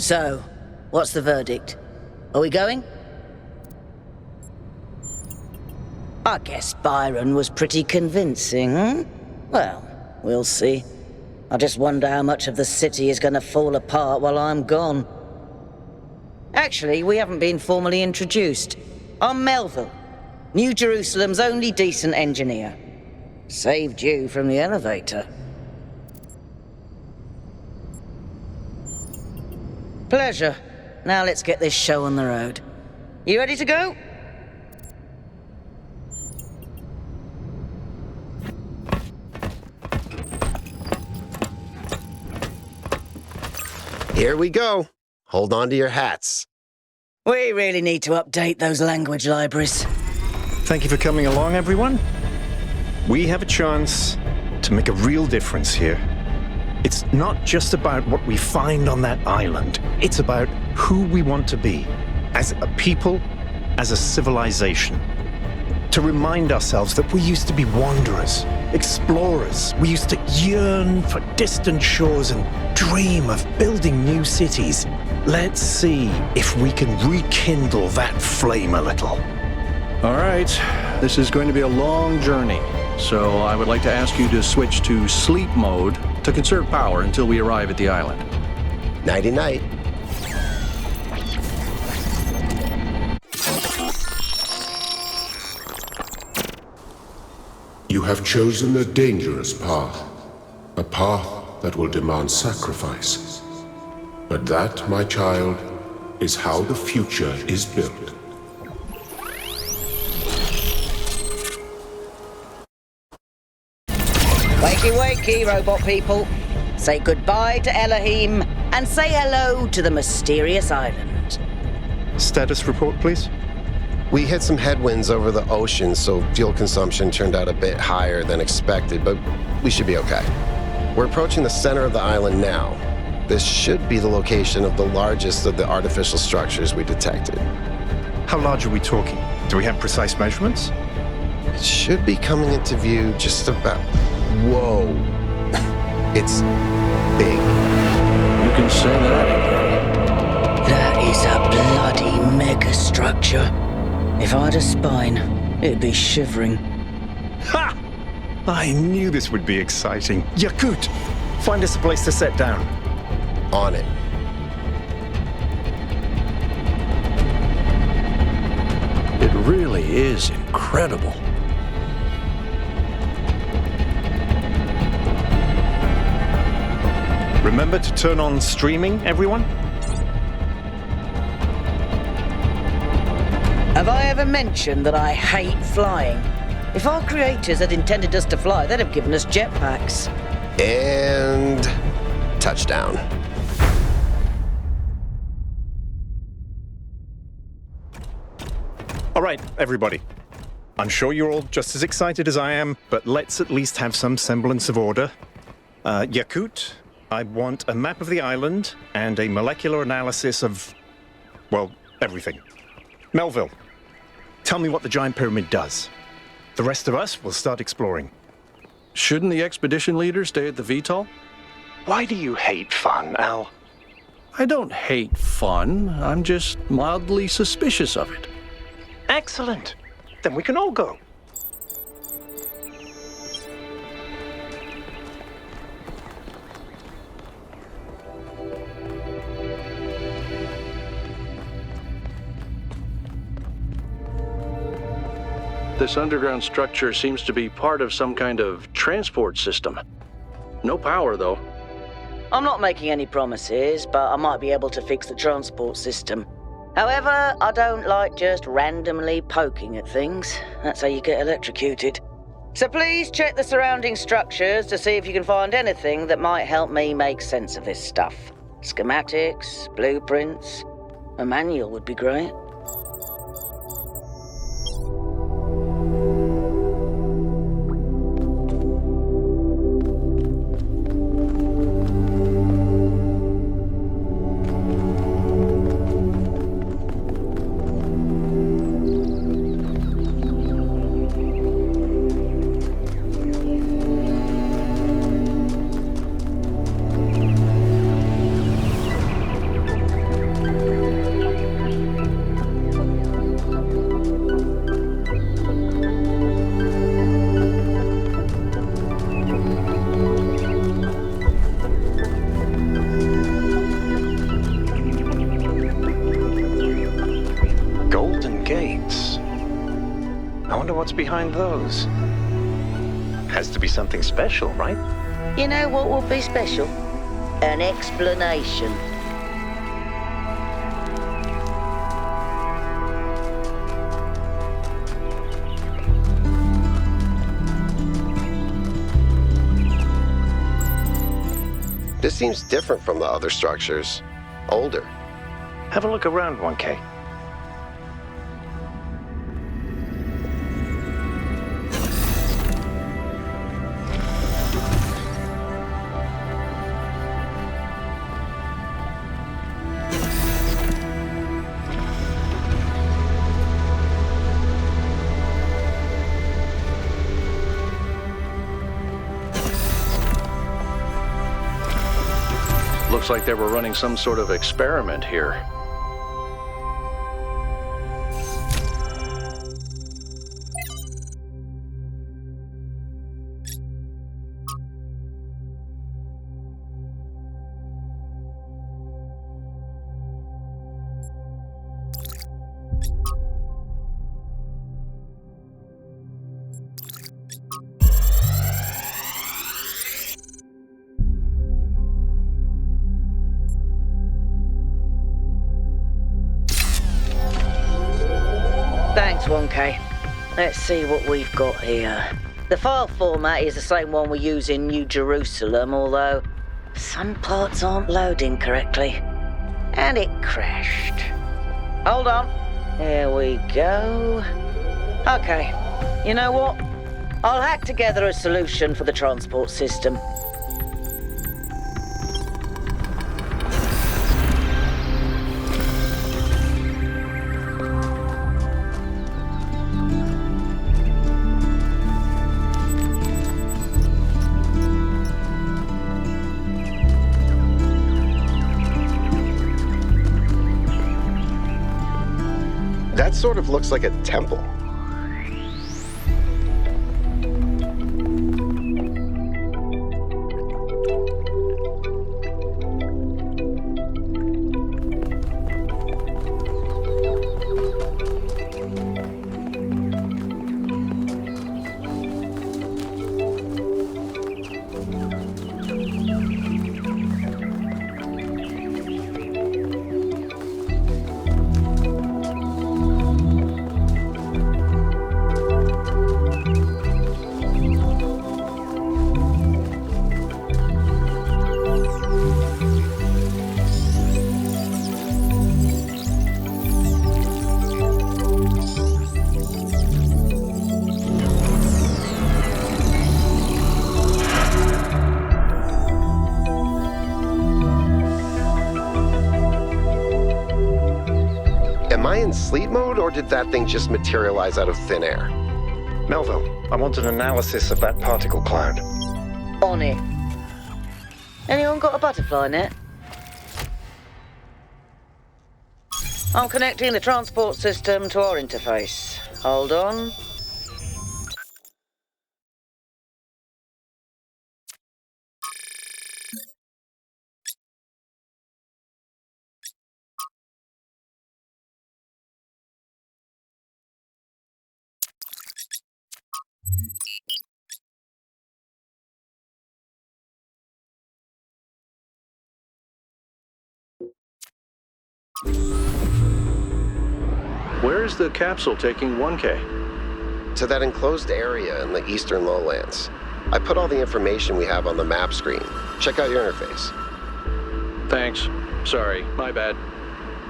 So, what's the verdict? Are we going? I guess Byron was pretty convincing, hmm? Well, we'll see. I just wonder how much of the city is gonna fall apart while I'm gone. Actually, we haven't been formally introduced. I'm Melville, New Jerusalem's only decent engineer. Saved you from the elevator. Pleasure. Now let's get this show on the road. You ready to go? Here we go. Hold on to your hats. We really need to update those language libraries. Thank you for coming along, everyone. We have a chance to make a real difference here. It's not just about what we find on that island. It's about who we want to be, as a people, as a civilization. To remind ourselves that we used to be wanderers, explorers. We used to yearn for distant shores and dream of building new cities. Let's see if we can rekindle that flame a little. All right, this is going to be a long journey, so I would like to ask you to switch to sleep mode to conserve power until we arrive at the island. Nighty-night. You have chosen a dangerous path, a path that will demand sacrifice. But that, my child, is how the future is built. Wakey wakey, robot people. Say goodbye to Elohim and say hello to the mysterious island. Status report, please. We hit some headwinds over the ocean, so fuel consumption turned out a bit higher than expected, but we should be okay. We're approaching the center of the island now. This should be the location of the largest of the artificial structures we detected. How large are we talking? Do we have precise measurements? It should be coming into view just about... Whoa. It's big. You can say that again. That is a bloody megastructure. If I had a spine, it'd be shivering. Ha! I knew this would be exciting. Yakut, find us a place to set down. On it. It really is incredible. Remember to turn on streaming, everyone? Have I ever mentioned that I hate flying? If our creators had intended us to fly, they'd have given us jetpacks. And... touchdown. All right, everybody. I'm sure you're all just as excited as I am, but let's at least have some semblance of order. Yakut, I want a map of the island and a molecular analysis of, well, everything. Melville, tell me what the giant pyramid does. The rest of us will start exploring. Shouldn't the expedition leader stay at the VTOL? Why do you hate fun, Al? I don't hate fun. I'm just mildly suspicious of it. Excellent. Then we can all go. This underground structure seems to be part of some kind of transport system. No power, though. I'm not making any promises, but I might be able to fix the transport system. However, I don't like just randomly poking at things. That's how you get electrocuted. So please check the surrounding structures to see if you can find anything that might help me make sense of this stuff. Schematics, blueprints, a manual would be great. I wonder what's behind those. Has to be something special, right? You know what would be special? An explanation. This seems different from the other structures. Older. Have a look around, 1K. Looks like they were running some sort of experiment here. Thanks, 1K. Let's see what we've got here. The file format is the same one we use in New Jerusalem, although some parts aren't loading correctly. And it crashed. Hold on. There we go. Okay. You know what? I'll hack together a solution for the transport system. That sort of looks like a temple. Am I in sleep mode, or did that thing just materialize out of thin air? Melville, I want an analysis of that particle cloud. On it. Anyone got a butterfly net? I'm connecting the transport system to our interface. Hold on. Where is the capsule taking 1K? To that enclosed area in the eastern lowlands. I put all the information we have on the map screen. Check out your interface. Thanks. Sorry, my bad.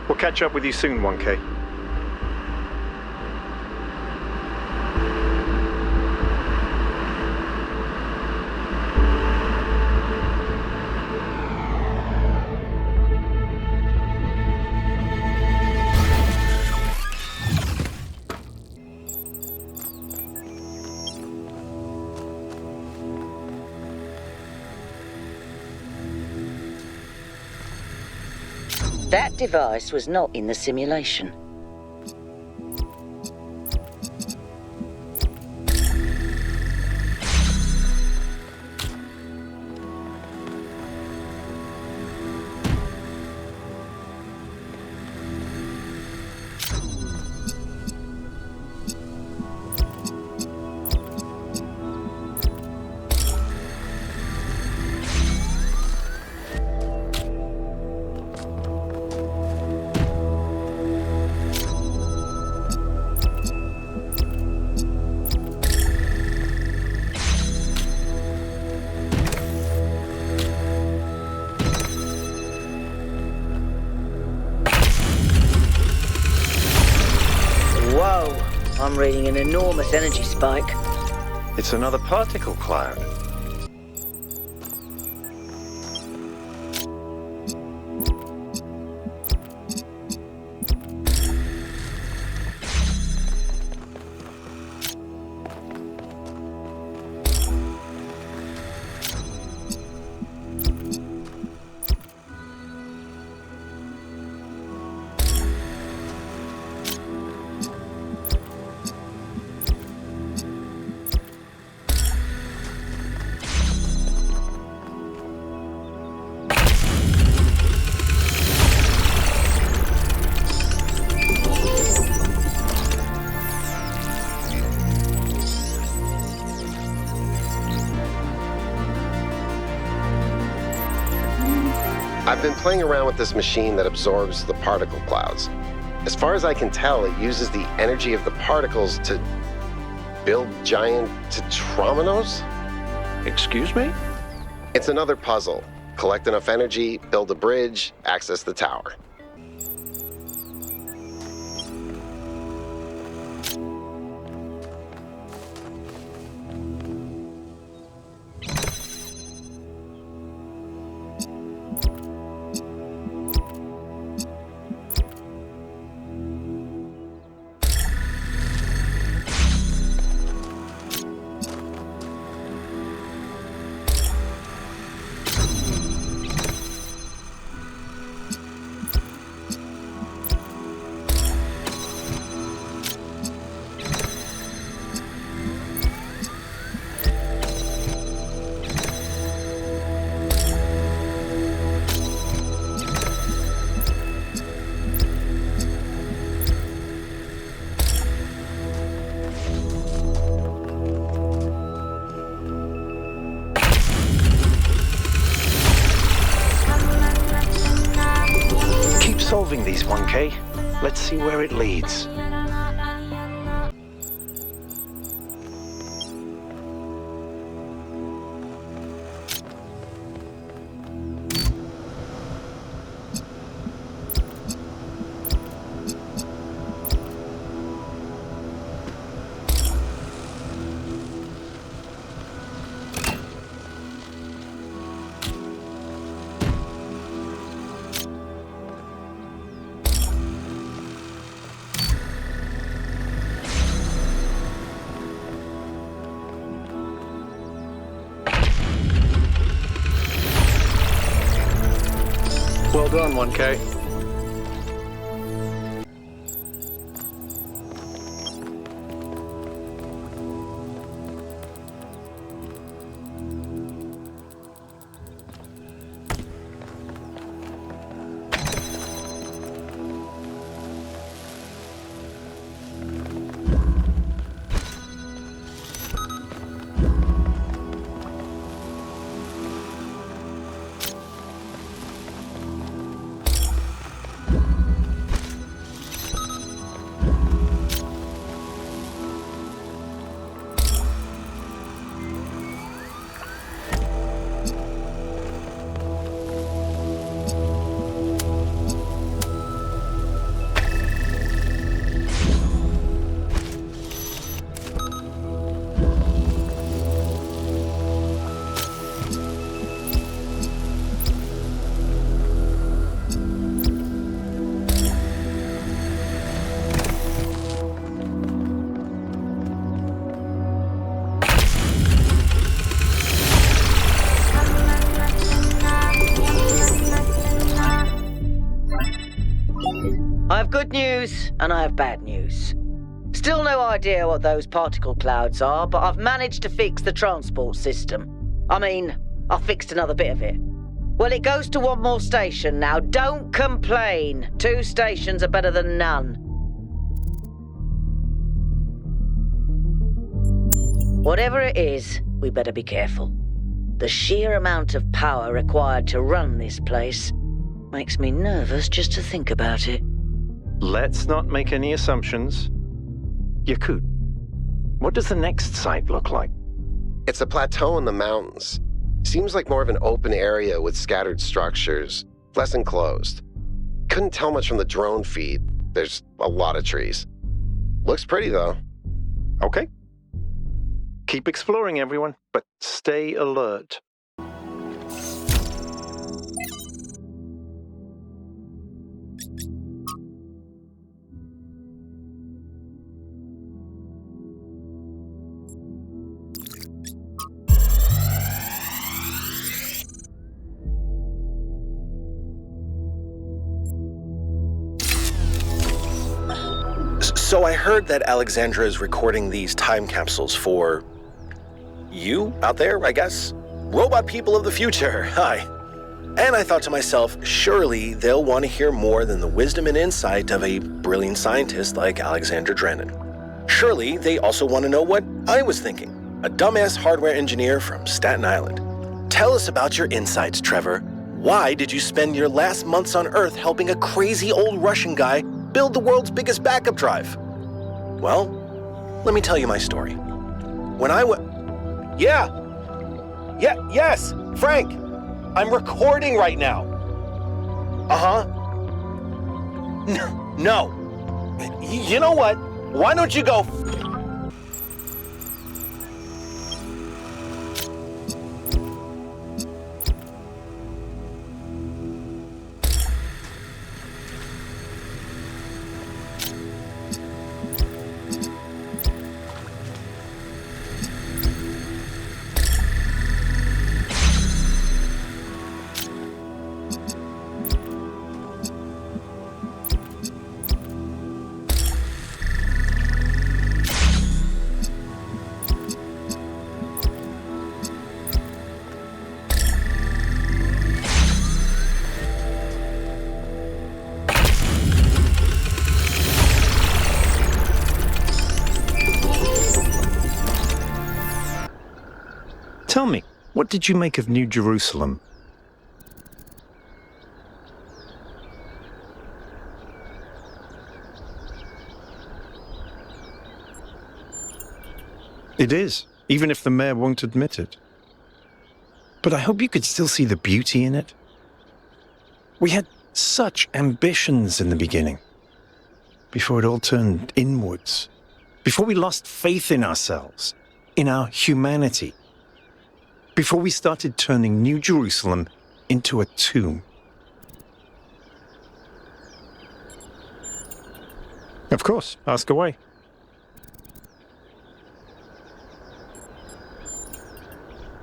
We'll catch up with you soon, 1K. That device was not in the simulation. seeing an enormous energy spike. It's another particle cloud. I've been playing around with this machine that absorbs the particle clouds. As far as I can tell, it uses the energy of the particles to build giant tetrominos? Excuse me? It's another puzzle. Collect enough energy, build a bridge, access the tower. Solving these, 1K. Let's see where it leads. Well done, 1K. I have good news and I have bad news. Still no idea what those particle clouds are, but I've managed to fix the transport system. I mean, I fixed another bit of it. Well, it goes to one more station now. Don't complain. 2 stations are better than none. Whatever it is, we better be careful. The sheer amount of power required to run this place makes me nervous just to think about it. Let's not make any assumptions. Yakut, what does the next site look like? It's a plateau in the mountains. Seems like more of an open area with scattered structures, less enclosed. Couldn't tell much from the drone feed. There's a lot of trees. Looks pretty though. Okay? Keep exploring, everyone, but stay alert. So I heard that Alexandra is recording these time capsules for you out there, I guess? Robot people of the future, hi. And I thought to myself, surely they'll want to hear more than the wisdom and insight of a brilliant scientist like Alexandra Drennan. Surely they also want to know what I was thinking, a dumbass hardware engineer from Staten Island. Tell us about your insights, Trevor. Why did you spend your last months on Earth helping a crazy old Russian guy build the world's biggest backup drive? Well, let me tell you my story. When I was... Yes, Frank! I'm recording right now! No. You know what? Why don't you go... Tell me, what did you make of New Jerusalem? It is, even if the mayor won't admit it. But I hope you could still see the beauty in it. We had such ambitions in the beginning, before it all turned inwards, before we lost faith in ourselves, in our humanity, before we started turning New Jerusalem into a tomb. Of course, ask away.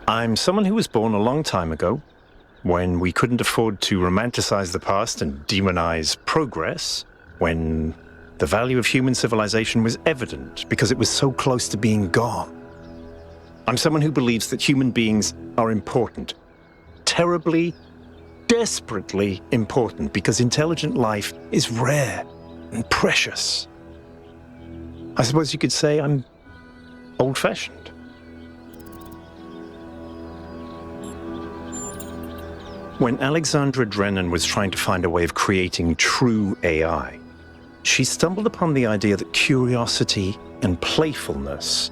I'm someone who was born a long time ago, when we couldn't afford to romanticize the past and demonize progress, when the value of human civilization was evident because it was so close to being gone. I'm someone who believes that human beings are important, terribly, desperately important, because intelligent life is rare and precious. I suppose you could say I'm old-fashioned. When Alexandra Drennan was trying to find a way of creating true AI, she stumbled upon the idea that curiosity and playfulness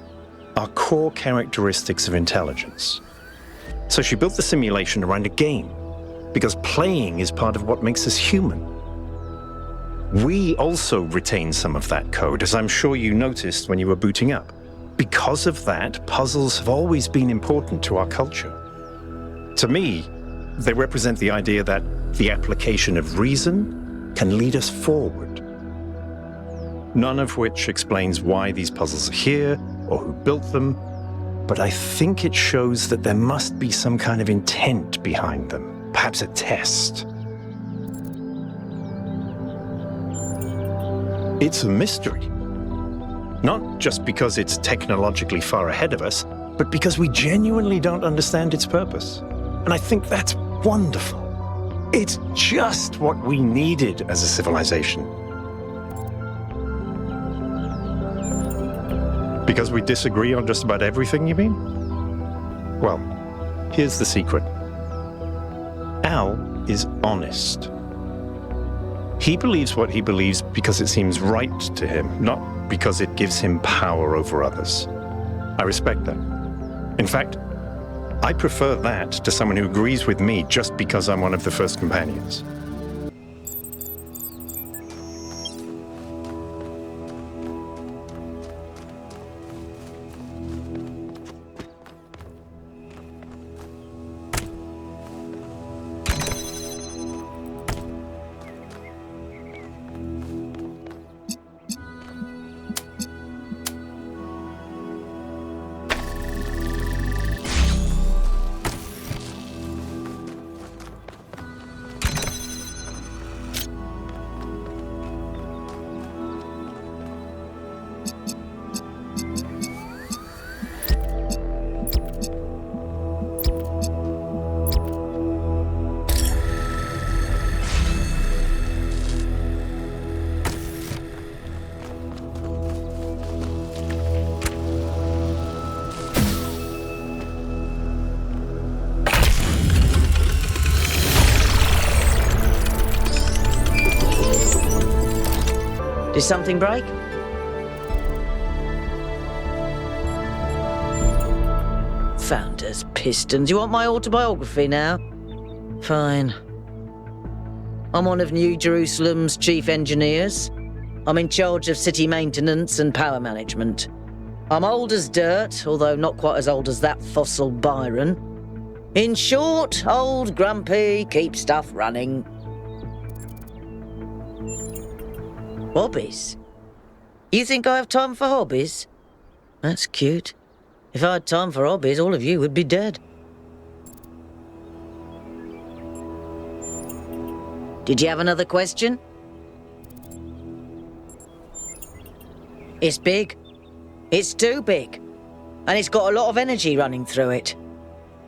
are core characteristics of intelligence. So she built the simulation around a game, because playing is part of what makes us human. We also retain some of that code, as I'm sure you noticed when you were booting up. Because of that, puzzles have always been important to our culture. To me, they represent the idea that the application of reason can lead us forward. None of which explains why these puzzles are here or who built them, but I think it shows that there must be some kind of intent behind them, perhaps a test. It's a mystery. Not just because it's technologically far ahead of us, but because we genuinely don't understand its purpose. And I think that's wonderful. It's just what we needed as a civilization. Because we disagree on just about everything, you mean? Well, here's the secret. Al is honest. He believes what he believes because it seems right to him, not because it gives him power over others. I respect that. In fact, I prefer that to someone who agrees with me just because I'm one of the first companions. Did something break? Founders pistons. You want my autobiography now? Fine. I'm one of New Jerusalem's chief engineers. I'm in charge of city maintenance and power management. I'm old as dirt, although not quite as old as that fossil Byron. In short, old, grumpy, keep stuff running. Hobbies? You think I have time for hobbies? That's cute. If I had time for hobbies, all of you would be dead. Did you have another question? It's big. It's too big. And it's got a lot of energy running through it.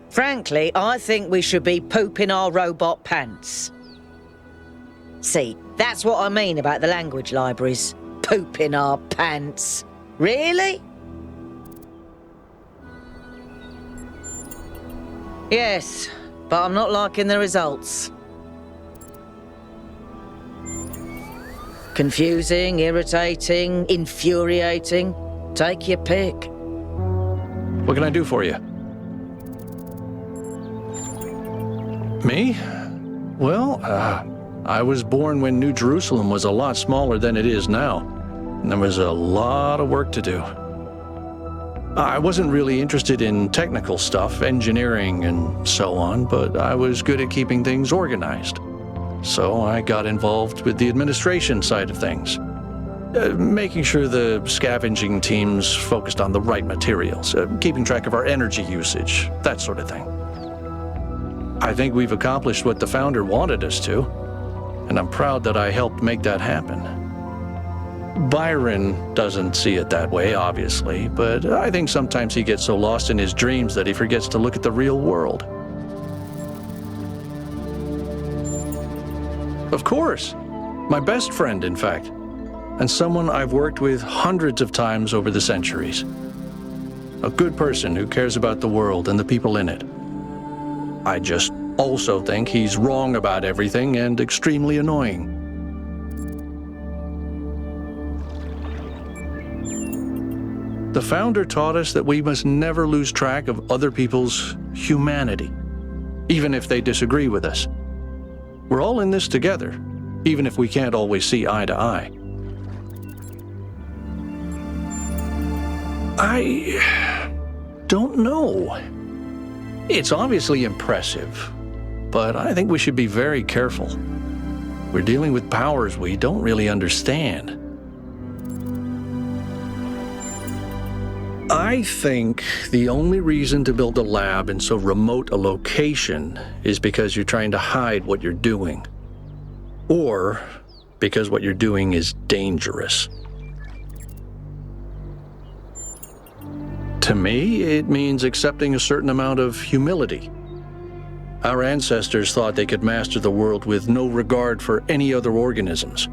Frankly, I think we should be pooping our robot pants. See, that's what I mean about the language libraries. Pooping our pants. Really? Yes, but I'm not liking the results. Confusing, irritating, infuriating. Take your pick. What can I do for you? Me? Well, I was born when New Jerusalem was a lot smaller than it is now. And there was a lot of work to do. I wasn't really interested in technical stuff, engineering and so on, but I was good at keeping things organized. So I got involved with the administration side of things, making sure the scavenging teams focused on the right materials, keeping track of our energy usage, that sort of thing. I think we've accomplished what the founder wanted us to, and I'm proud that I helped make that happen. Byron doesn't see it that way, obviously, but I think sometimes he gets so lost in his dreams that he forgets to look at the real world. Of course. My best friend, in fact. And someone I've worked with hundreds of times over the centuries. A good person who cares about the world and the people in it. I just also think he's wrong about everything and extremely annoying. The founder taught us that we must never lose track of other people's humanity, even if they disagree with us. We're all in this together, even if we can't always see eye to eye. I don't know. It's obviously impressive, but I think we should be very careful. We're dealing with powers we don't really understand. I think the only reason to build a lab in so remote a location is because you're trying to hide what you're doing. Or because what you're doing is dangerous. To me, it means accepting a certain amount of humility. Our ancestors thought they could master the world with no regard for any other organisms.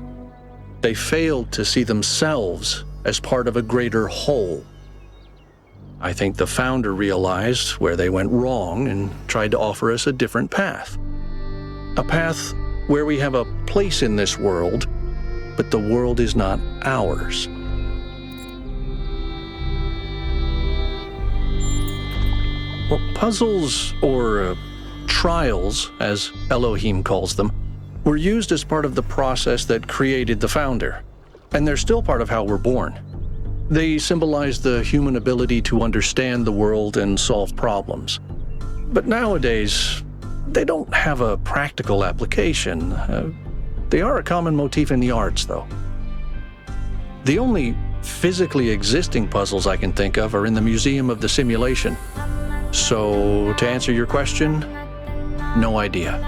They failed to see themselves as part of a greater whole. I think the founder realized where they went wrong and tried to offer us a different path. A path where we have a place in this world, but the world is not ours. Well, puzzles, or trials, as Elohim calls them, were used as part of the process that created the founder, and they're still part of how we're born. They symbolize the human ability to understand the world and solve problems. But nowadays, they don't have a practical application. They are a common motif in the arts, though. The only physically existing puzzles I can think of are in the Museum of the Simulation. So, to answer your question, no idea.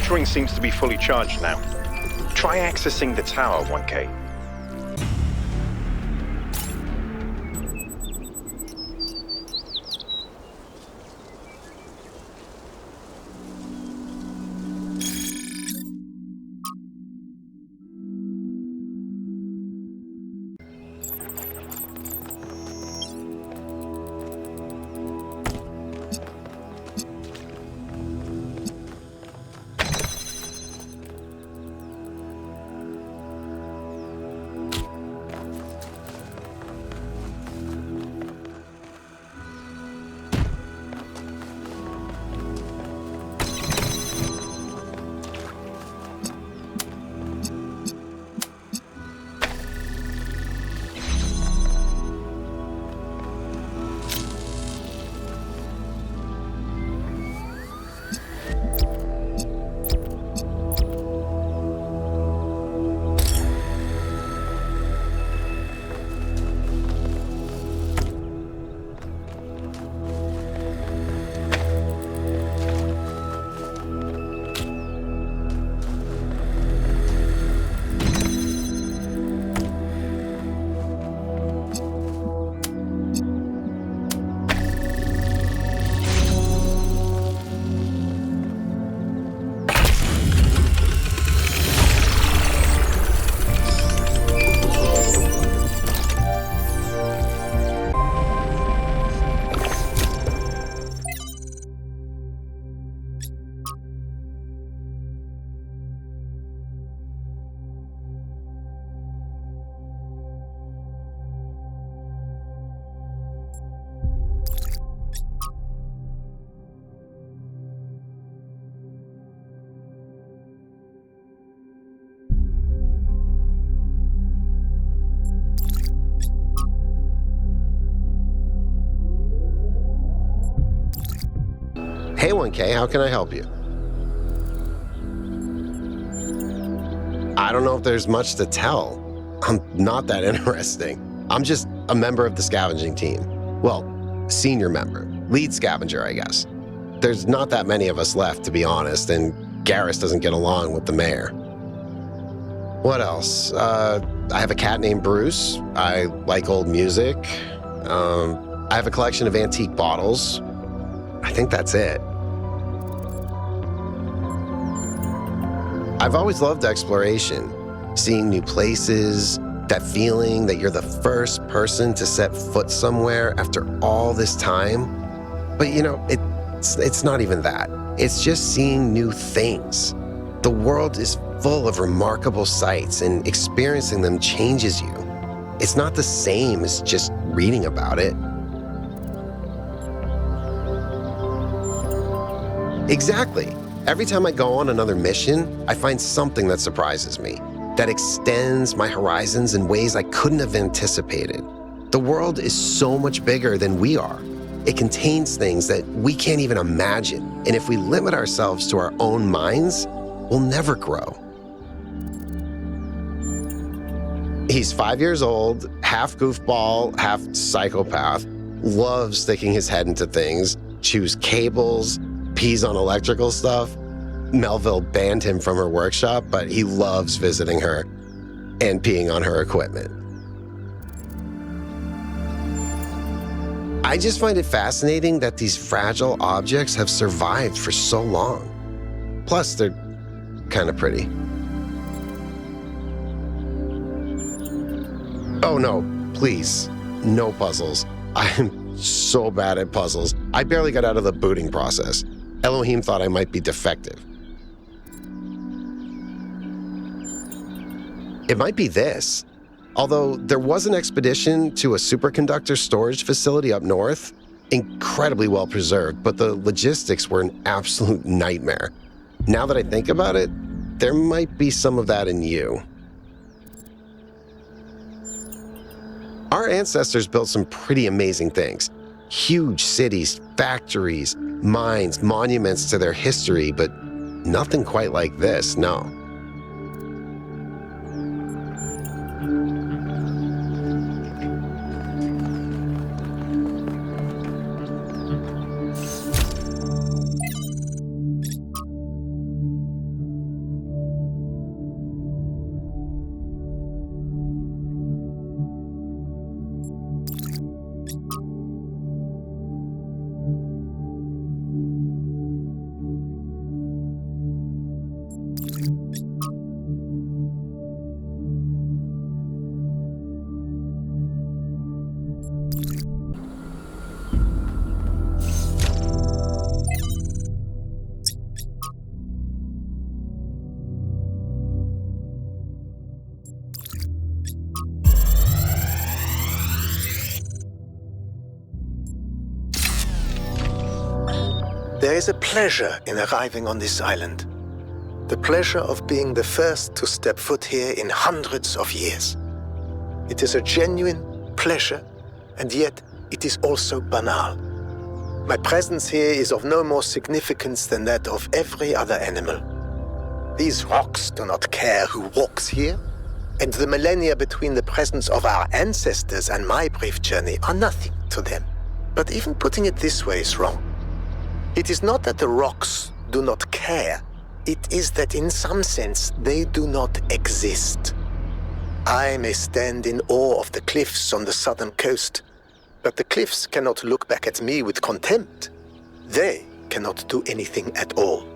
tutoring seems to be fully charged now. Try accessing the tower, 1K. Hey 1K, how can I help you? I don't know if there's much to tell. I'm not that interesting. I'm just a member of the scavenging team. Well, senior member. Lead scavenger, I guess. There's not that many of us left, to be honest, and Garrus doesn't get along with the mayor. What else? I have a cat named Bruce. I like old music. I have a collection of antique bottles. I think that's it. I've always loved exploration, seeing new places, that feeling that you're the first person to set foot somewhere after all this time. But you know, it's not even that. It's just seeing new things. The world is full of remarkable sights, and experiencing them changes you. It's not the same as just reading about it. Exactly. Every time I go on another mission, I find something that surprises me, that extends my horizons in ways I couldn't have anticipated. The world is so much bigger than we are. It contains things that we can't even imagine, and if we limit ourselves to our own minds, we'll never grow. He's 5 years old, half goofball, half psychopath, loves sticking his head into things, chews cables, pees on electrical stuff. Melville banned him from her workshop, but he loves visiting her and peeing on her equipment. I just find it fascinating that these fragile objects have survived for so long. Plus, they're kind of pretty. Oh no, please, no puzzles. I'm so bad at puzzles. I barely got out of the booting process. Elohim thought I might be defective. It might be this. Although there was an expedition to a superconductor storage facility up north, incredibly well preserved, but the logistics were an absolute nightmare. Now that I think about it, there might be some of that in you. Our ancestors built some pretty amazing things. Huge cities, factories, mines, monuments to their history, but nothing quite like this, no. There is a pleasure in arriving on this island. The pleasure of being the first to step foot here in hundreds of years. It is a genuine pleasure, and yet it is also banal. My presence here is of no more significance than that of every other animal. These rocks do not care who walks here, and the millennia between the presence of our ancestors and my brief journey are nothing to them. But even putting it this way is wrong. It is not that the rocks do not care, it is that in some sense they do not exist. I may stand in awe of the cliffs on the southern coast, but the cliffs cannot look back at me with contempt. They cannot do anything at all.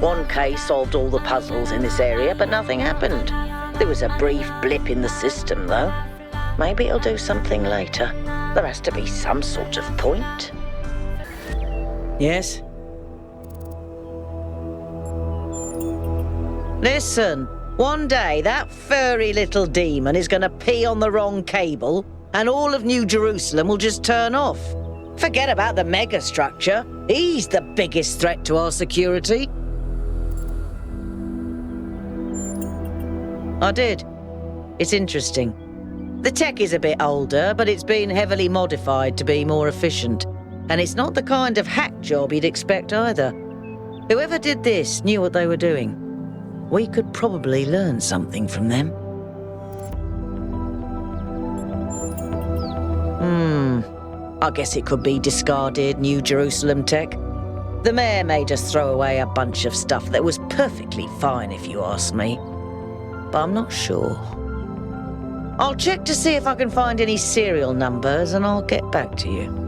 One solved all the puzzles in this area, but nothing happened. There was a brief blip in the system, though. Maybe it'll do something later. There has to be some sort of point. Yes? Listen, one day that furry little demon is going to pee on the wrong cable and all of New Jerusalem will just turn off. Forget about the megastructure. He's the biggest threat to our security. I did. It's interesting. The tech is a bit older, but it's been heavily modified to be more efficient. And it's not the kind of hack job you'd expect either. Whoever did this knew what they were doing. We could probably learn something from them. I guess it could be discarded New Jerusalem tech. The mayor made us throw away a bunch of stuff that was perfectly fine if you ask me. But I'm not sure. I'll check to see if I can find any serial numbers and I'll get back to you.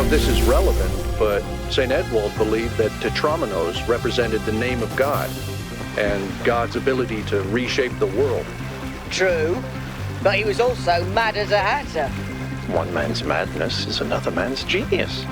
if this is relevant, but St. Edwald believed that tetramenos represented the name of God and God's ability to reshape the world. True, but he was also mad as a hatter. One man's madness is another man's genius.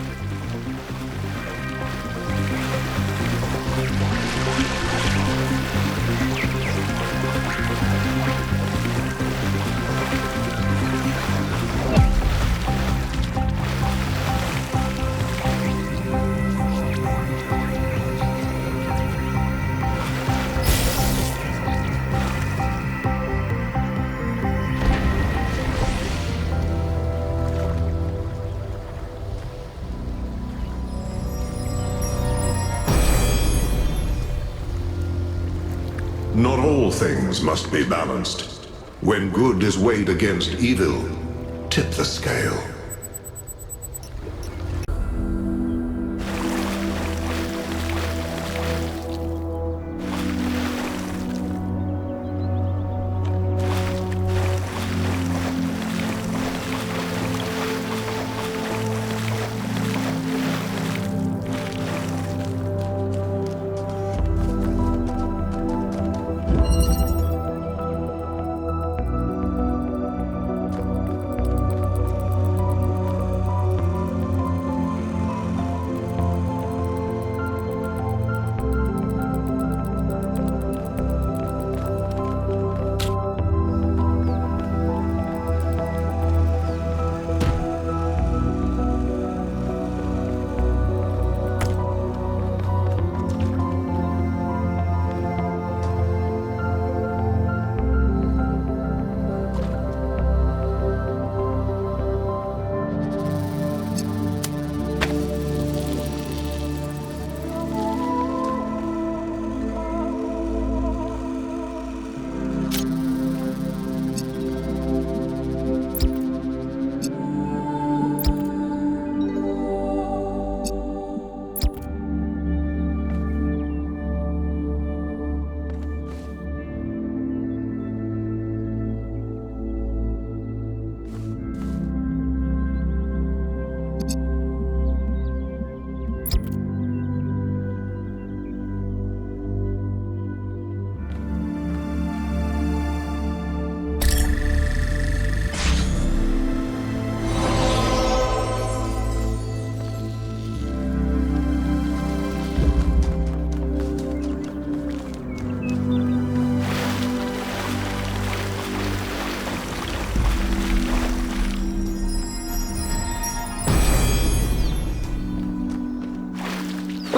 Not all things must be balanced. When good is weighed against evil, tip the scale.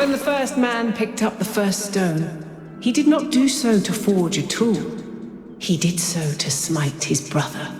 When the first man picked up the first stone, he did not do so to forge a tool. He did so to smite his brother.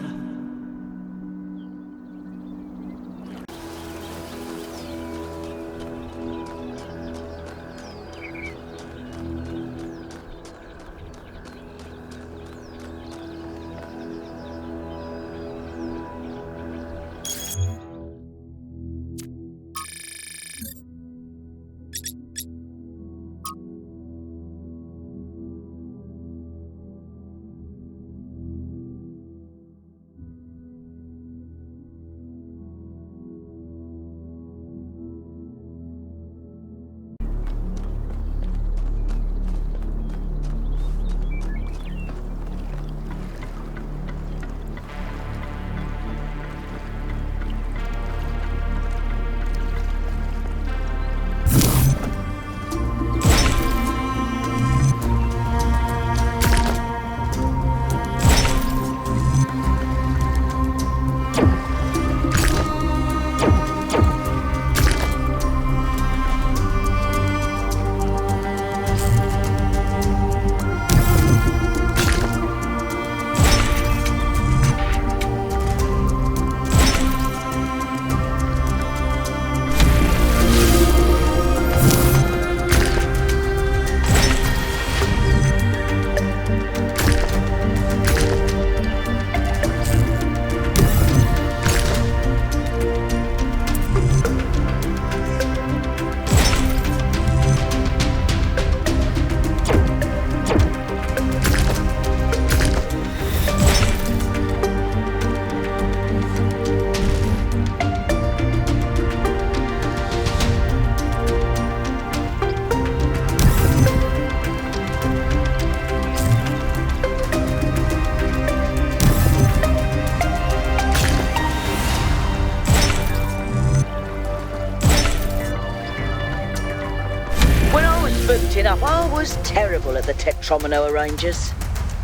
was terrible at the tetromino arrangers.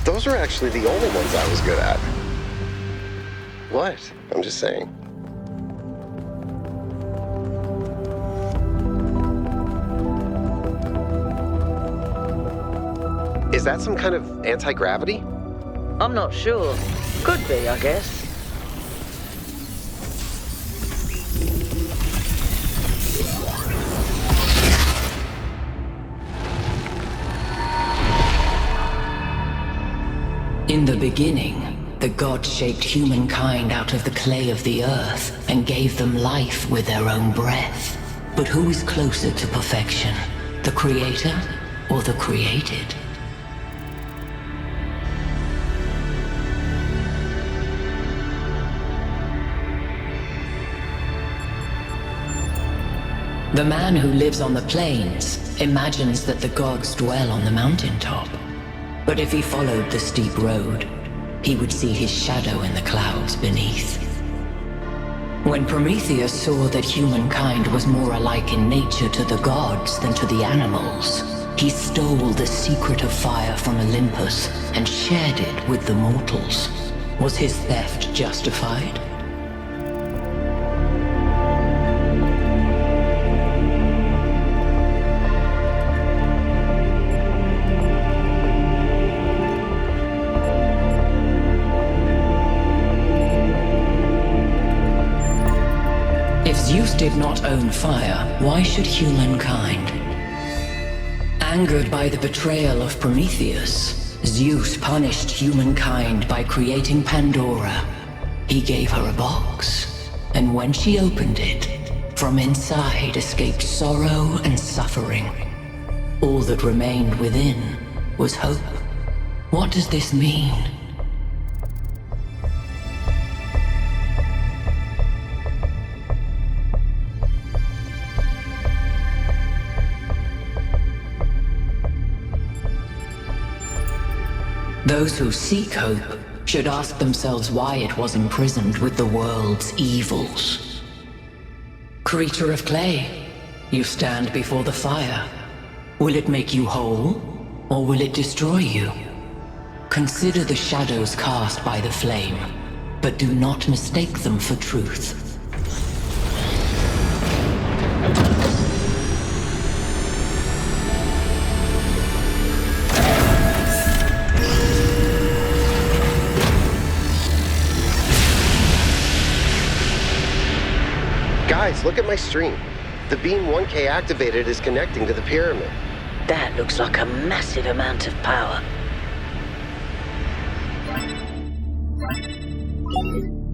Those were actually the only ones I was good at. What? I'm just saying. Is that some kind of anti-gravity? I'm not sure. Could be, I guess. In the beginning, the gods shaped humankind out of the clay of the earth and gave them life with their own breath. But who is closer to perfection, the creator or the created? The man who lives on the plains imagines that the gods dwell on the mountaintop. But if he followed the steep road, he would see his shadow in the clouds beneath. When Prometheus saw that humankind was more alike in nature to the gods than to the animals, he stole the secret of fire from Olympus and shared it with the mortals. Was his theft justified? If Zeus did not own fire, why should humankind? Angered by the betrayal of Prometheus, Zeus punished humankind by creating Pandora. He gave her a box, and when she opened it, from inside escaped sorrow and suffering. All that remained within was hope. What does this mean? Those who seek hope should ask themselves why it was imprisoned with the world's evils. Creature of clay, you stand before the fire. Will it make you whole, or will it destroy you? Consider the shadows cast by the flame, but do not mistake them for truth. Guys, look at my stream. The beam 1K activated is connecting to the pyramid. That looks like a massive amount of power.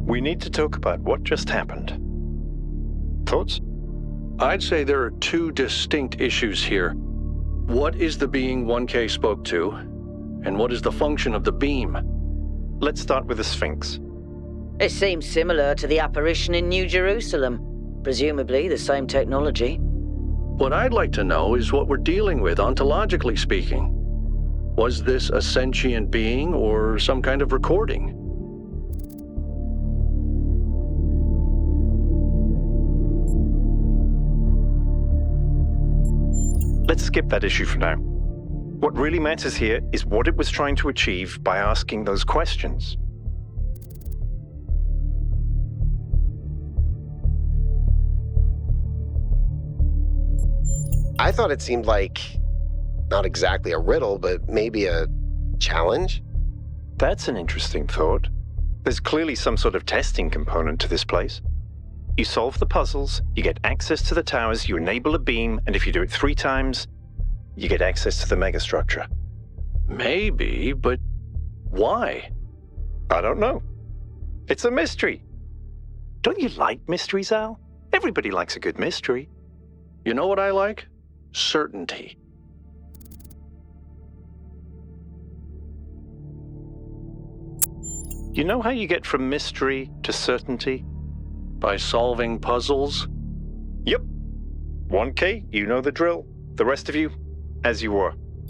We need to talk about what just happened. Thoughts? I'd say there are two distinct issues here. What is the being 1K spoke to, and what is the function of the beam? Let's start with the Sphinx. It seems similar to the apparition in New Jerusalem. Presumably the same technology. What I'd like to know is what we're dealing with, ontologically speaking. Was this a sentient being or some kind of recording? Let's skip that issue for now. What really matters here is what it was trying to achieve by asking those questions. I thought it seemed like, not exactly a riddle, but maybe a challenge? That's an interesting thought. There's clearly some sort of testing component to this place. You solve the puzzles, you get access to the towers, you enable a beam, and if you do it 3 times, you get access to the megastructure. Maybe, but why? I don't know. It's a mystery. Don't you like mysteries, Al? Everybody likes a good mystery. You know what I like? Certainty. You know how you get from mystery to certainty? By solving puzzles? Yep. 1K, you know the drill. The rest of you, as you were.